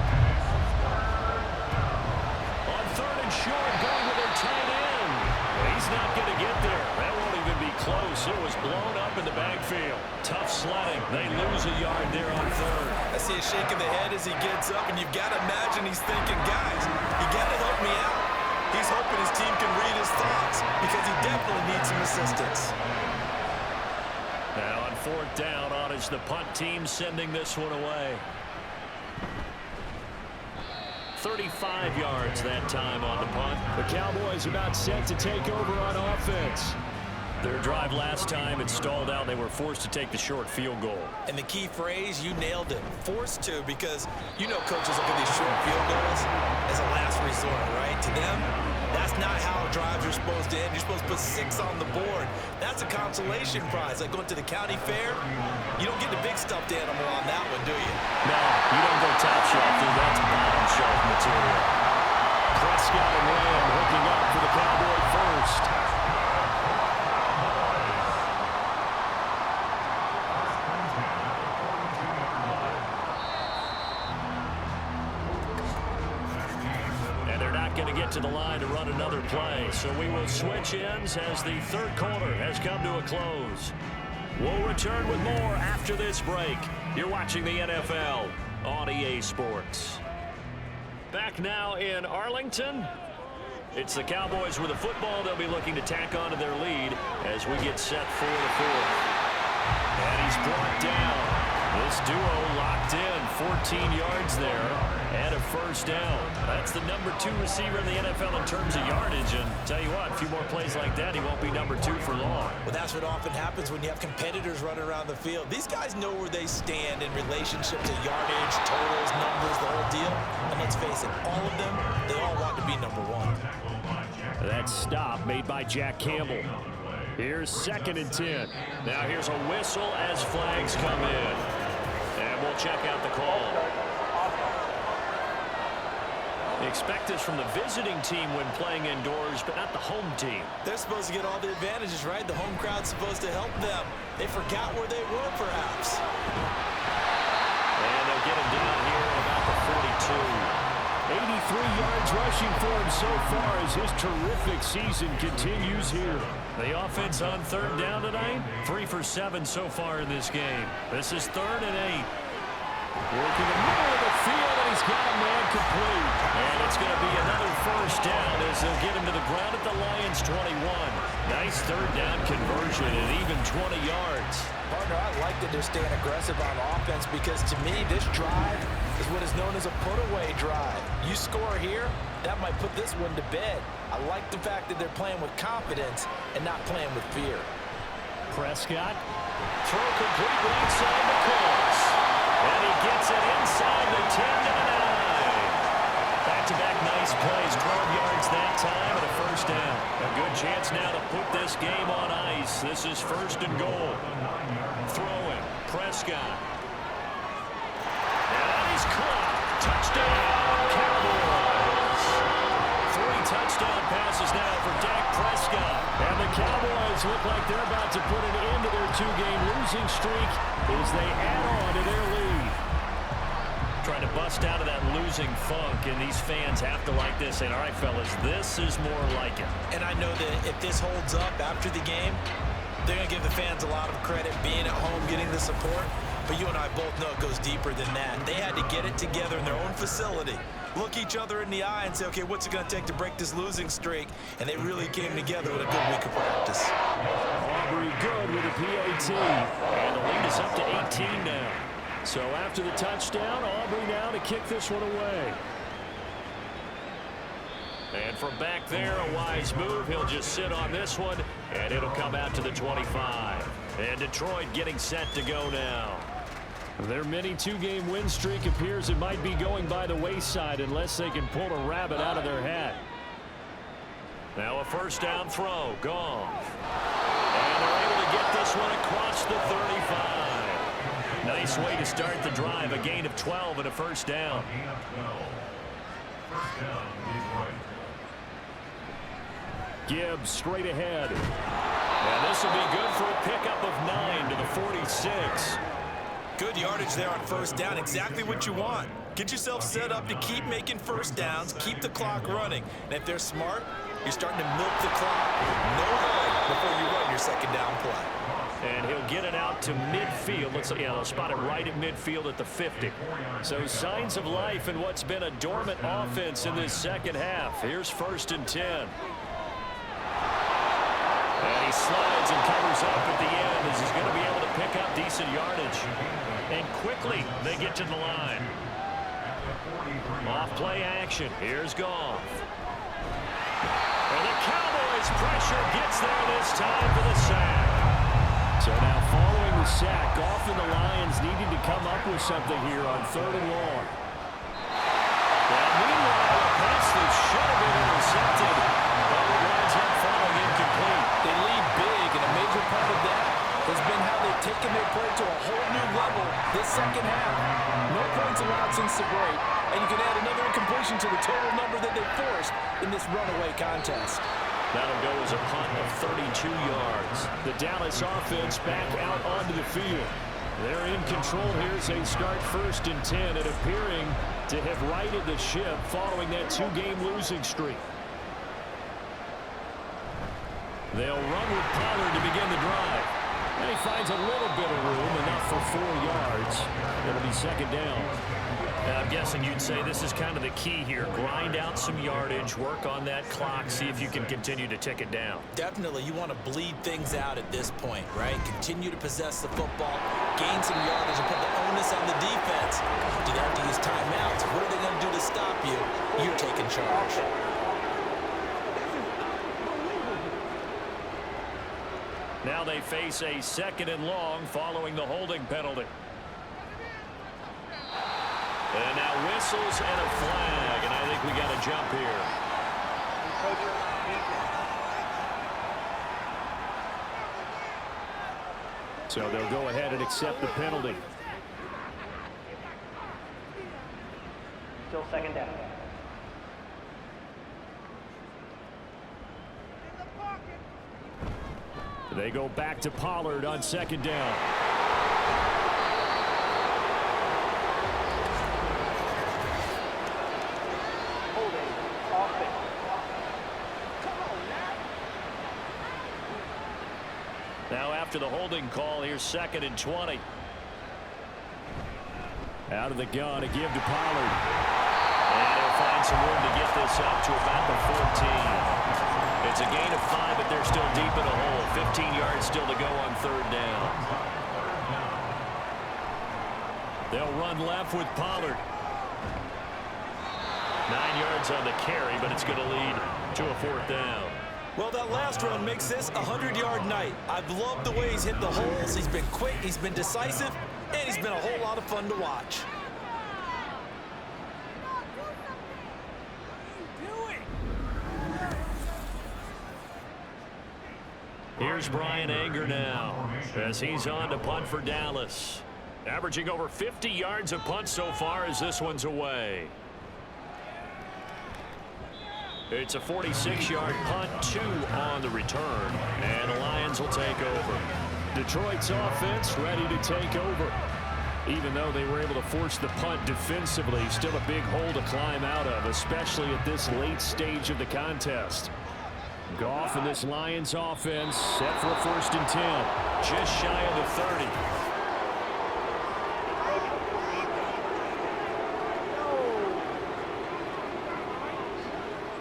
Short going with their tight end. He's not going to get there. That won't even be close. It was blown up in the backfield. Tough sledding. They lose a yard there on third. I see a shake of the head as he gets up, and you've got to imagine he's thinking, guys, you got to help me out. He's hoping his team can read his thoughts because he definitely needs some assistance. Now on fourth down, on is the punt team sending this one away. 35 yards that time on the punt. The Cowboys about set to take over on offense. Their drive last time, it stalled out. They were forced to take the short field goal. And the key phrase, you nailed it, forced to, because you know coaches look at these short field goals as a last resort, right? To them, that's not how drives are supposed to end. You're supposed to put 6 on the board. That's a consolation prize. Like going to the county fair, you don't get the big stuffed animal on that one, do you? No, you don't go top shelf, dude. That's bottom shelf material. Prescott and Lamb hooking up for the Cowboy first. Going to get to the line to run another play. So we will switch ends as the third quarter has come to a close. We'll return with more after this break. You're watching the NFL on EA Sports. Back now in Arlington. It's the Cowboys with the football. They'll be looking to tack onto their lead as we get set for the fourth. And he's brought down. This duo locked in, 14 yards there, and a first down. That's the number 2 receiver in the NFL in terms of yardage. And tell you what, a few more plays like that, he won't be number 2 for long. Well, that's what often happens when you have competitors running around the field. These guys know where they stand in relationship to yardage, totals, numbers, the whole deal. And let's face it, all of them, they all want to be number 1. That stop made by Jack Campbell. Here's 2nd and 10. Now here's a whistle as flags come in. And we'll check out the call. Expect this from the visiting team when playing indoors, but not the home team. They're supposed to get all the advantages, right? The home crowd's supposed to help them. They forgot where they were, perhaps. And they'll get him down here at about the 42. 83 yards rushing for him so far as his terrific season continues here. The offense on 3rd down tonight, 3 for 7 so far in this game. This is 3rd and 8. Working the middle of the field, and he's got a man complete. And it's going to be another first down as they'll get him to the ground at the Lions' 21. Nice 3rd down conversion and even 20 yards. Partner, I like that they're staying aggressive on offense because, to me, this drive is what is known as a put-away drive. You score here, that might put this one to bed. I like the fact that they're playing with confidence and not playing with fear. Prescott, throw complete right side the course. And he gets it inside the 10 to the 9. Back-to-back nice plays, 12 yards that time and a first down. A good chance now to put this game on ice. This is 1st and goal. Throwing, Prescott. And he's caught. Touchdown, Cowboys. 3 touchdown passes now for Dak Prescott. And the Cowboys look like they're about to put an end to their 2-game losing streak as they add on to their lead. Trying to bust out of that losing funk, and these fans have to like this. And all right, fellas, this is more like it. And I know that if this holds up after the game, they're going to give the fans a lot of credit being at home, getting the support. But you and I both know it goes deeper than that. They had to get it together in their own facility, look each other in the eye and say, okay, what's it going to take to break this losing streak? And they really came together with a good week of practice. Aubrey good with a PAT. And the lead is up to 18 now. So after the touchdown, Aubrey now to kick this one away. And from back there, a wise move. He'll just sit on this one, and it'll come out to the 25. And Detroit getting set to go now. Their mini 2-game win streak appears it might be going by the wayside unless they can pull a rabbit out of their hat. Now a first down throw, gone. And they're able to get this one across the 35. Nice way to start the drive, a gain of 12 and a first down. Gibbs straight ahead. And this will be good for a pickup of 9 to the 46. Good yardage there on first down. Exactly what you want. Get yourself set up to keep making first downs, keep the clock running. And if they're smart, you're starting to milk the clock. No hurry before you run your second down play. And he'll get it out to midfield. Looks like they'll spot it right at midfield at the 50. So signs of life in what's been a dormant offense in this second half. Here's 1st and 10. And he slides and covers up at the end as he's going to be able to pick up decent yardage. And quickly they get to the line. Off play action. Here's Goff. And the Cowboys pressure gets there this time for the sack. So now following the sack, Goff and the Lions needing to come up with something here on 3rd and long. Well, meanwhile, a pass that should have been intercepted, but it winds up falling incomplete. They lead big, and a major part of that has been how they've taken their play to a whole new level this second half. No points allowed since the break, and you can add another incompletion to the total number that they forced in this runaway contest. That'll go as a punt of 32 yards. The Dallas offense back out onto the field. They're in control here as they start 1st and 10 and appearing to have righted the ship following that 2-game losing streak. They'll run with Pollard to begin the drive. And he finds a little bit of room, enough for 4 yards. It'll be 2nd down. I'm guessing you'd say this is kind of the key here. Grind out some yardage, work on that clock, see if you can continue to tick it down. Definitely, you want to bleed things out at this point, right? Continue to possess the football, gain some yardage, and put the onus on the defense. Do they have to use timeouts? What are they going to do to stop you? You're taking charge. Now they face a 2nd and long following the holding penalty. And now whistles and a flag, and I think we got a jump here. So they'll go ahead and accept the penalty. Still 2nd down. They go back to Pollard on 2nd down. Now after the holding call, here's 2nd and 20. Out of the gun, a give to Pollard. And he'll find some room to get this up to about the 14. It's a gain of 5, but they're still deep in a hole. 15 yards still to go on 3rd down. They'll run left with Pollard. 9 yards on the carry, but it's going to lead to a 4th down. Well, that last run makes this a 100-yard night. I've loved the way he's hit the holes. He's been quick, he's been decisive, and he's been a whole lot of fun to watch. Here's Brian Anger now as he's on to punt for Dallas. Averaging over 50 yards a punt so far as this one's away. It's a 46-yard punt, 2 on the return, and the Lions will take over. Detroit's offense ready to take over. Even though they were able to force the punt defensively, still a big hole to climb out of, especially at this late stage of the contest. Goff and this Lions offense set for a 1st and 10, just shy of the 30.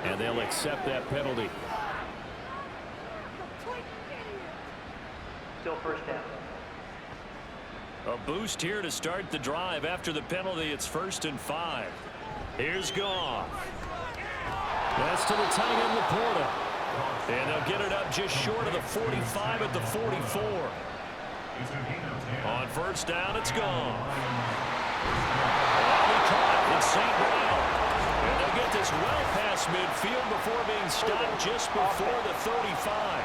And they'll accept that penalty. Still 1st down. A boost here to start the drive. After the penalty, it's 1st and 5. Here's Goff. That's to the tight end, Laporta. And they'll get it up just short of the 45 at the 44. On 1st down, it's gone. And he caught. It's St. Brown. And they'll get this well past midfield before being stopped just before the 35.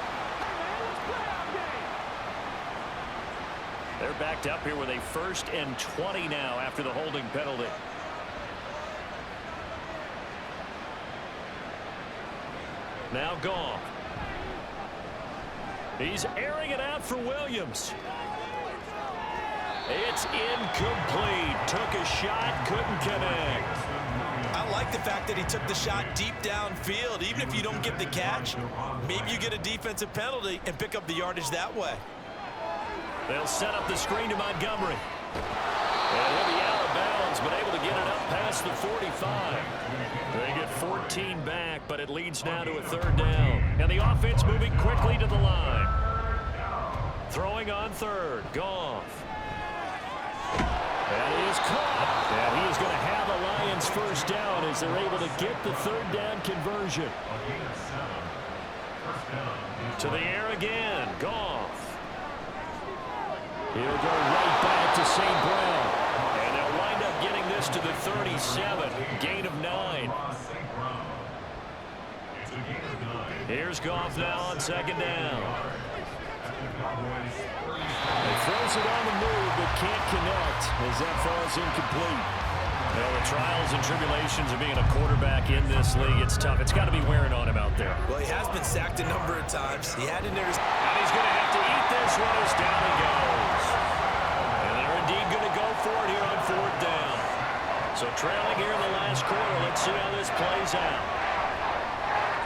They're backed up here with a 1st and 20 now after the holding penalty. Now Goff. He's airing it out for Williams. It's incomplete. Took a shot, couldn't connect. I like the fact that he took the shot deep downfield. Even if you don't get the catch, maybe you get a defensive penalty and pick up the yardage that way. They'll set up the screen to Montgomery. And he'll be out of bounds, but able to get it up past the 45. They get 14 back, but it leads now to a 3rd down. And the offense moving quickly to the line. Throwing on 3rd. Goff. And he is caught. And he is going to have a Lions first down as they're able to get the third down conversion. To the air again. Goff. He'll go right back to St. Brown. And they'll wind up getting this to the 37. Gain of 9. Here's Goff now on second down. He throws it on the move, but can't connect as that falls incomplete. Well, the trials and tribulations of being a quarterback in this league, it's tough. It's got to be wearing on him out there. Well, he has been sacked a number of times. He had to And he's going to have to eat this one as down he goes. And they're indeed going to go for it here on fourth down. So trailing here in the last quarter. Let's see how this plays out.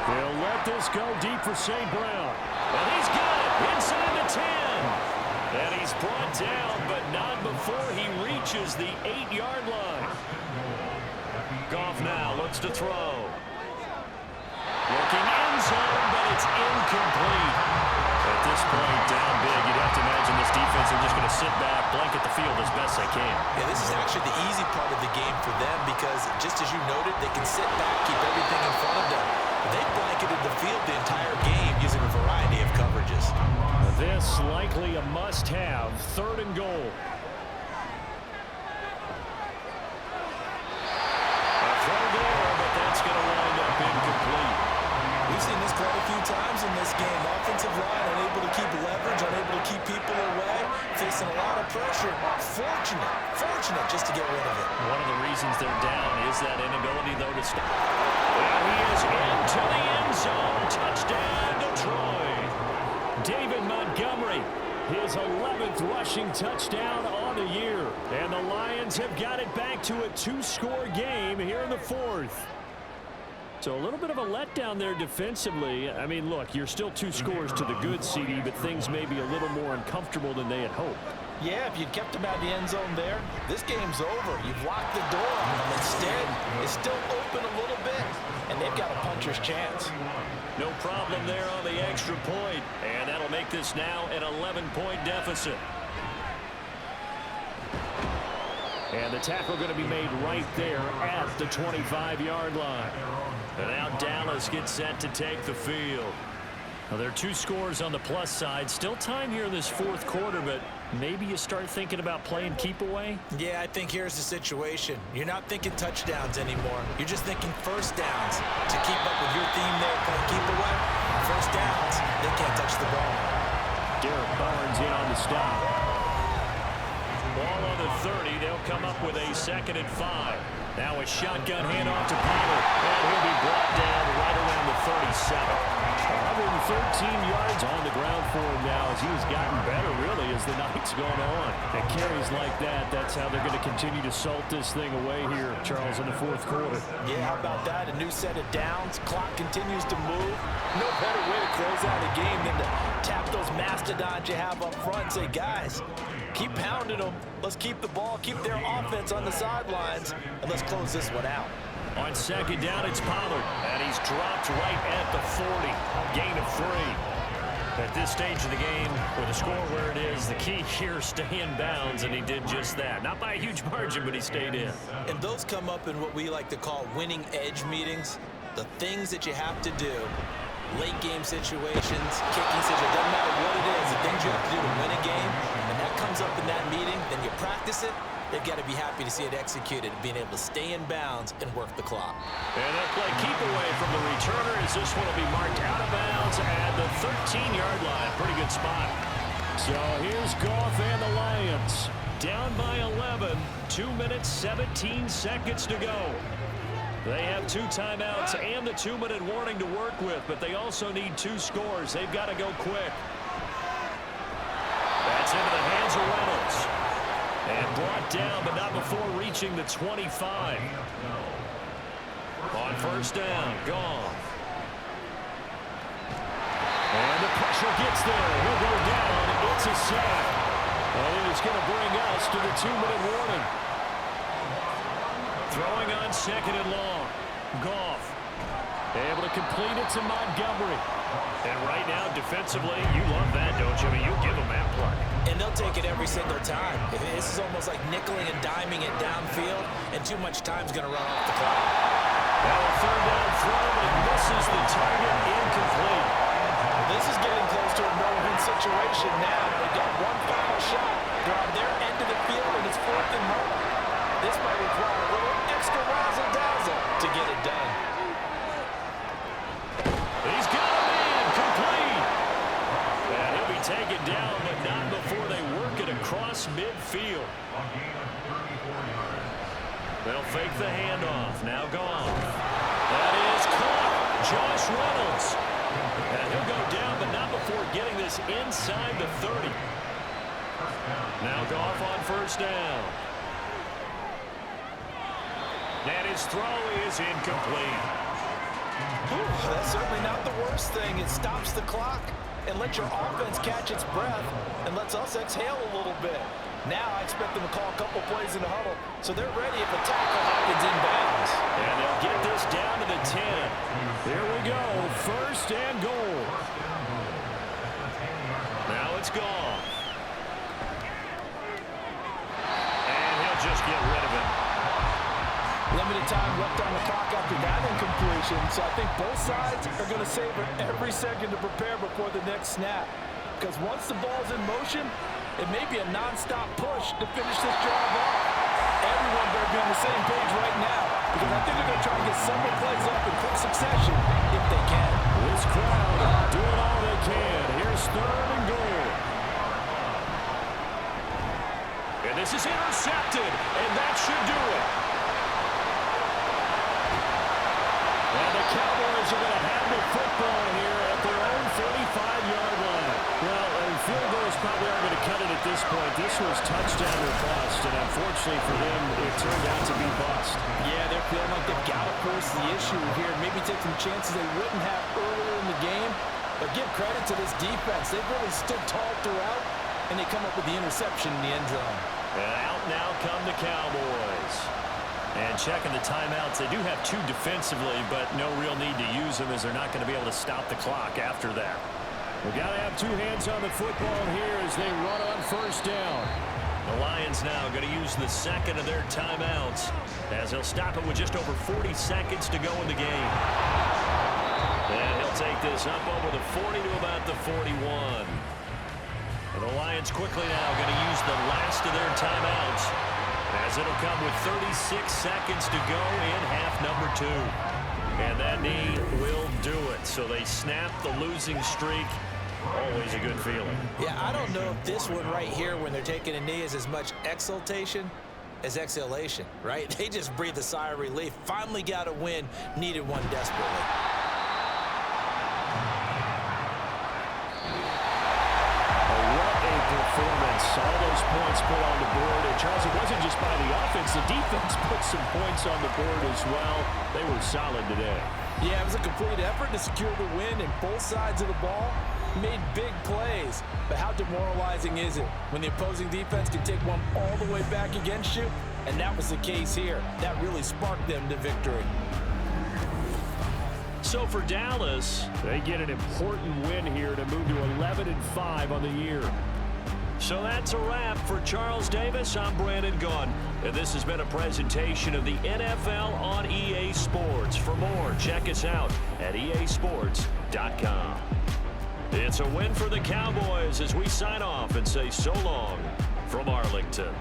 They'll let this go deep for St. Brown. And he's got it inside the 10. And he's brought down, but not before he reaches the 8-yard line. Goff now looks to throw. Looking end zone, but it's incomplete. At this point, down big, you'd have to imagine this defense is just going to sit back, blanket the field as best they can. Yeah, this is actually the easy part of the game for them because, just as you noted, they can sit back, keep everything in front of them. They blanketed the field the entire game using a variety of coverages. This likely a must-have, third and goal. A throw there, but that's going to wind up incomplete. We've seen this quite a few times in this game. Offensive line unable to keep leverage, unable to keep people away, facing a lot of pressure. Fortunate just to get rid of it. One of the reasons they're down is that inability, though, to stop. And he is into the end zone. Touchdown, Detroit. David Montgomery, his 11th rushing touchdown on the year. And the Lions have got it back to a 2-score game here in the fourth. So a little bit of a letdown there defensively. I mean, look, you're still 2 scores to the good, CD, but things may be a little more uncomfortable than they had hoped. Yeah, if you'd kept him out of the end zone there, this game's over. You've locked the door on him. Instead, it's still open a little bit, and they've got a puncher's chance. No problem there on the extra point, and that'll make this now an 11-point deficit. And the tackle going to be made right there at the 25-yard line. And now Dallas gets set to take the field. Well, there are 2 scores on the plus side. Still time here in this fourth quarter, but maybe you start thinking about playing keep away? Yeah, I think here's the situation. You're not thinking touchdowns anymore. You're just thinking first downs. To keep up with your theme there, playing keep away, first downs, they can't touch the ball. Derek Barnes in on the stop. Ball on the 30. They'll come up with a 2nd and 5. Now a shotgun handoff to Pollard. And he'll be brought down right around the 37. 113 yards on the ground for him now as he's gotten better, really, as the night's gone on. And carries like that, that's how they're going to continue to salt this thing away here, Charles, in the fourth quarter. Yeah, how about that? A new set of downs. Clock continues to move. No better way to close out a game than to tap those mastodons you have up front and say, guys, keep pounding them. Let's keep the ball, keep their offense on the sidelines, and let's close this one out. On second down, it's Pollard, and he's dropped right at the 40. Gain of 3. At this stage of the game, with the score where it is, the key here, stay in bounds, and he did just that. Not by a huge margin, but he stayed in. And those come up in what we like to call winning edge meetings. The things that you have to do, late game situations, kicking situations, doesn't matter what it is, the things you have to do to win a game, and that comes up in that meeting, then you practice it. They've got to be happy to see it executed, being able to stay in bounds and work the clock. And they'll play keep away from the returner as this one will be marked out of bounds at the 13-yard line. Pretty good spot. So here's Goff and the Lions. Down by 11, 2 minutes, 17 seconds to go. They have 2 timeouts and the 2-minute warning to work with, but they also need 2 scores. They've got to go quick. That's into the hands of Reynolds. And brought down, but not before reaching the 25. On first down, Goff. And the pressure gets there. He'll go down. It's a sack. And it is going to bring us to the 2-minute warning. Throwing on second and long. Goff. Able to complete it to Montgomery. And right now, defensively, you love that, don't you? I mean, you give them that play. And they'll take it every single time. This is almost like nickeling and diming it downfield, and too much time's going to run off the clock. Now a third down throw, but it misses the target, incomplete. This is getting close to a no-win situation now. They've got one final shot. They're on their end of the field, and it's 4th and more. This might require a little extra razzle-dazzle to get it done. He's got a man, complete. And he'll be taken down, but not before they work it across midfield. They'll fake the handoff. Now gone. That is caught. Josh Reynolds. And he'll go down, but not before getting this inside the 30. Now Goff on first down. And his throw is incomplete. That's certainly not the worst thing. It stops the clock and lets your offense catch its breath and lets us exhale a little bit. Now I expect them to call a couple plays in the huddle, so they're ready if a tackle happens inbounds. And they'll get this down to the 10. Here we go, 1st and goal. Now it's gone. And he'll just get rid of it. Limited time left on the clock after that incompletion, so I think both sides are going to savor every second to prepare before the next snap. Because once the ball's in motion, it may be a non-stop push to finish this drive off. Everyone better be on the same page right now, because I think they're going to try and get several plays up in quick succession if they can. This crowd doing all they can. Here's 3rd and goal. And this is intercepted, and that should do it. And the Cowboys are going to have the football here at their own 45-yard line. Well, field goals probably aren't going to cut it at this point. This was touchdown or bust, and unfortunately for them, it turned out to be bust. Yeah, they're feeling like they've got to force the issue here. Maybe take some chances they wouldn't have earlier in the game. But give credit to this defense. They've really stood tall throughout, and they come up with the interception in the end zone. And out now come the Cowboys. And checking the timeouts, they do have 2 defensively, but no real need to use them as they're not going to be able to stop the clock after that. We've got to have 2 hands on the football here as they run on first down. The Lions now going to use the 2nd of their timeouts as they'll stop it with just over 40 seconds to go in the game. And he'll take this up over the 40 to about the 41. And the Lions quickly now going to use the last of their timeouts as it'll come with 36 seconds to go in half number 2. And that knee will do it. So they snap the losing streak. Always a good feeling. Yeah, I don't know if this one right here when they're taking a knee is as much exultation as exhalation, right? They just breathe a sigh of relief. Finally got a win, needed one desperately. Performance. All those points put on the board. And Charles, it wasn't just by the offense. The defense put some points on the board as well. They were solid today. Yeah, it was a complete effort to secure the win, and both sides of the ball made big plays. But how demoralizing is it when the opposing defense can take one all the way back against you? And that was the case here. That really sparked them to victory. So for Dallas, they get an important win here to move to 11-5 on the year. So that's a wrap. For Charles Davis, I'm Brandon Gunn. And this has been a presentation of the NFL on EA Sports. For more, check us out at easports.com. It's a win for the Cowboys as we sign off and say so long from Arlington.